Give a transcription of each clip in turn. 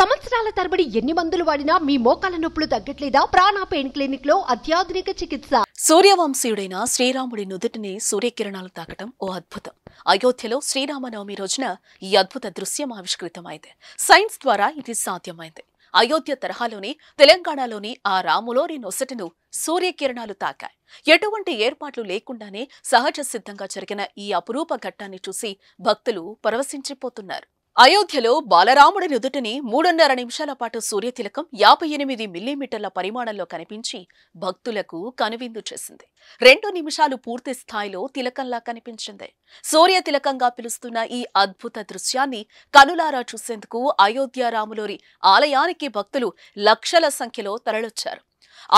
సంవత్సరాల తరబడి ఎన్ని మందులు వాడినా మీ మోకాల నొప్పులు తగ్గట్లేదా? ప్రాణ పెయిన్ క్లినిక్ లో అత్యాధునిక చికిత్స. సూర్యవంశీయుడైన శ్రీరాముడి నుదుటిని సూర్యకిరణాలు తాకటం ఓ అద్భుతం. అయోధ్యలో శ్రీరామనవమి రోజున ఈ అద్భుత దృశ్యం ఆవిష్కృతమైంది. సైన్స్ ద్వారా ఇది సాధ్యమైంది. అయోధ్య తరహాలోని తెలంగాణలోని ఆ రాములోని నొసటను సూర్యకిరణాలు తాకాయి. ఎటువంటి ఏర్పాట్లు లేకుండానే సహజ సిద్ధంగా జరిగిన ఈ అపురూప ఘట్టాన్ని చూసి భక్తులు పరవశించిపోతున్నారు. అయోధ్యలో బాలరాముడి నుదుటిని 3.5 నిమిషాల పాటు సూర్యతిలకం 58 మిల్లీమీటర్ల పరిమాణంలో కనిపించి భక్తులకు కనువిందు చేసింది. 2 నిమిషాలు పూర్తి స్థాయిలో తిలకంలా కనిపించింది. సూర్యతిలకంగా పిలుస్తున్న ఈ అద్భుత దృశ్యాన్ని కనులారా చూసేందుకు అయోధ్య రాములోరి ఆలయానికి భక్తులు లక్షల సంఖ్యలో తరలొచ్చారు.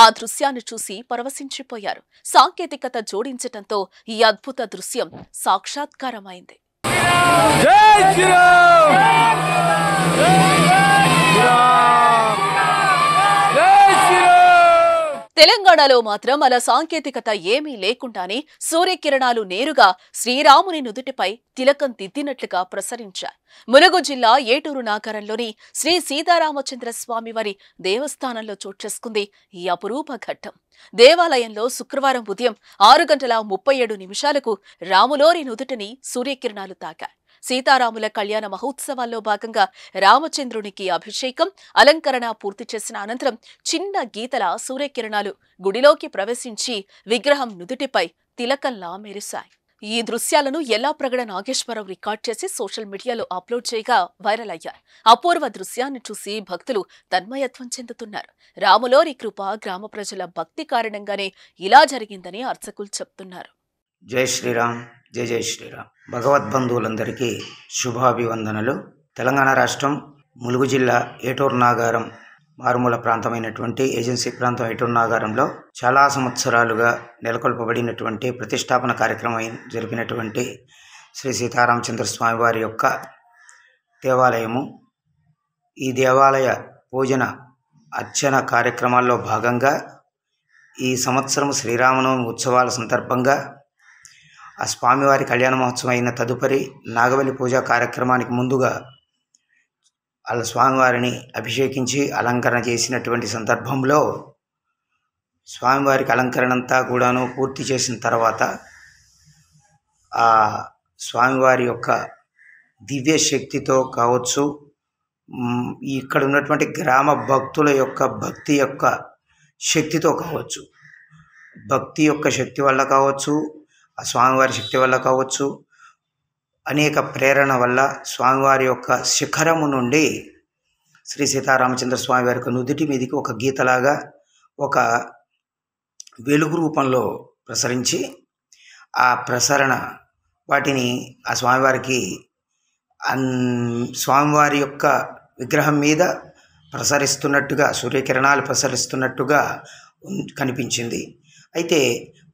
ఆ దృశ్యాన్ని చూసి పరవశించిపోయారు. సాంకేతికత జోడించటంతో ఈ అద్భుత దృశ్యం సాక్షాత్కారమైంది. జై శ్రీరామ్ జై శ్రీరామ్. తెలంగాణలో మాత్రం అలా సాంకేతికత ఏమీ లేకుండానే సూర్యకిరణాలు నేరుగా శ్రీరాముని నుదుటిపై తిలకం దిద్దినట్లుగా ప్రసరించాయి. ములుగు జిల్లా ఏటూరు నాగరంలోని శ్రీ సీతారామచంద్ర స్వామివారి దేవస్థానంలో చోటు చేసుకుంది ఈ అపురూప ఘట్టం. దేవాలయంలో శుక్రవారం ఉదయం 6:37 రాములోరి నుదుటిని సూర్యకిరణాలు తాకాయి. సీతారాముల కళ్యాణ మహోత్సవాల్లో భాగంగా రామచంద్రునికి అభిషేకం, అలంకరణ పూర్తి చేసిన అనంతరం చిన్న గీతల సూర్యకిరణాలు గుడిలోకి ప్రవేశించి విగ్రహం నుదుటిపై తిలకంలా మెరిశాయి. ఈ దృశ్యాలను ఎల్లాప్రగడ నాగేశ్వరరావు రికార్డ్ చేసి సోషల్ మీడియాలో అప్లోడ్ చేయగా వైరల్ అయ్యాయి. అపూర్వ దృశ్యాన్ని చూసి భక్తులు తన్మయత్వం చెందుతున్నారు. రాములోరి కృప, గ్రామ ప్రజల భక్తి కారణంగానే ఇలా జరిగిందని అర్చకులు చెప్తున్నారు. జై శ్రీరామ్, జై జై శ్రీరామ్. భగవద్బంధువులందరికీ శుభాభివందనలు. తెలంగాణ రాష్ట్రం ములుగు జిల్లా ఏటూరు నాగారం మారుమూల ప్రాంతమైనటువంటి ఏజెన్సీ ప్రాంతం ఏటూరు నాగారంలో చాలా సంవత్సరాలుగా నెలకొల్పబడినటువంటి ప్రతిష్టాపన కార్యక్రమం జరిపినటువంటి శ్రీ సీతారామచంద్ర స్వామి వారి యొక్క దేవాలయము. ఈ దేవాలయ పూజన అర్చన కార్యక్రమాల్లో భాగంగా ఈ సంవత్సరం శ్రీరామనవమి ఉత్సవాల సందర్భంగా ఆ స్వామివారి కళ్యాణ మహోత్సవం అయిన తదుపరి నాగబలి పూజా కార్యక్రమానికి ముందుగా వాళ్ళ స్వామివారిని అభిషేకించి అలంకరణ చేసినటువంటి సందర్భంలో స్వామివారికి అలంకరణ అంతా కూడాను పూర్తి చేసిన తర్వాత ఆ స్వామివారి యొక్క దివ్య శక్తితో కావచ్చు, ఇక్కడ ఉన్నటువంటి గ్రామ భక్తుల యొక్క భక్తి యొక్క శక్తితో కావచ్చు, భక్తి యొక్క శక్తి వల్ల కావచ్చు, ఆ స్వామివారి శక్తి వల్ల కావచ్చు, అనేక ప్రేరణ వల్ల స్వామివారి యొక్క శిఖరము నుండి శ్రీ సీతారామచంద్ర స్వామి వారి యొక్క నుదుటి మీదికి ఒక గీతలాగా ఒక వెలుగు రూపంలో ప్రసరించి ఆ ప్రసరణ వాటిని ఆ స్వామివారికి స్వామివారి యొక్క విగ్రహం మీద ప్రసరిస్తున్నట్టుగా, సూర్యకిరణాలు ప్రసరిస్తున్నట్టుగా కనిపించింది. అయితే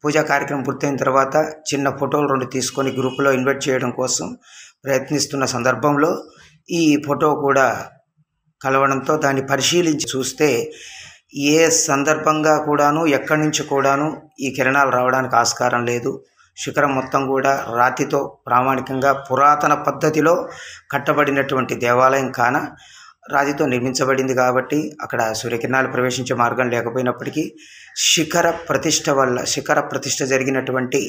పూజా కార్యక్రమం పూర్తయిన తర్వాత చిన్న ఫోటోలు 2 తీసుకొని గ్రూపులో ఇన్వైట్ చేయడం కోసం ప్రయత్నిస్తున్న సందర్భంలో ఈ ఫోటో కూడా కలవడంతో దాన్ని పరిశీలించి చూస్తే ఏ సందర్భంగా కూడాను ఎక్కడి నుంచి కూడాను ఈ కిరణాలు రావడానికి ఆస్కారం లేదు. శిఖరం మొత్తం కూడా రాతితో ప్రామాణికంగా పురాతన పద్ధతిలో కట్టబడినటువంటి దేవాలయం కాన రాతితో నిర్మించబడింది కాబట్టి అక్కడ సూర్యకిరణాలు ప్రవేశించే మార్గం లేకపోయినప్పటికీ శిఖర ప్రతిష్ఠ జరిగినటువంటి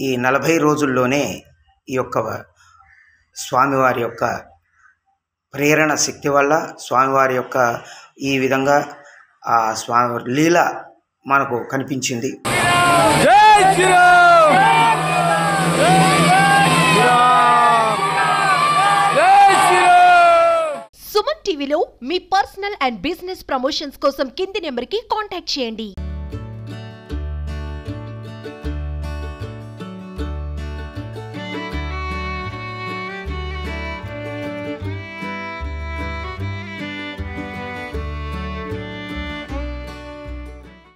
ఈ 40 రోజుల్లోనే ఈ యొక్క స్వామివారి యొక్క ప్రేరణ శక్తి వల్ల స్వామివారి యొక్క ఈ విధంగా ఆ స్వామి లీల మనకు కనిపించింది. జై శ్రీరామ్ జై శ్రీరామ్. సుమన్ టీవీలో మీ పర్సనల్ అండ్ బిజినెస్ ప్రమోషన్స్ కోసం కింది నెంబర్కి కాంటాక్ట్ చేయండి.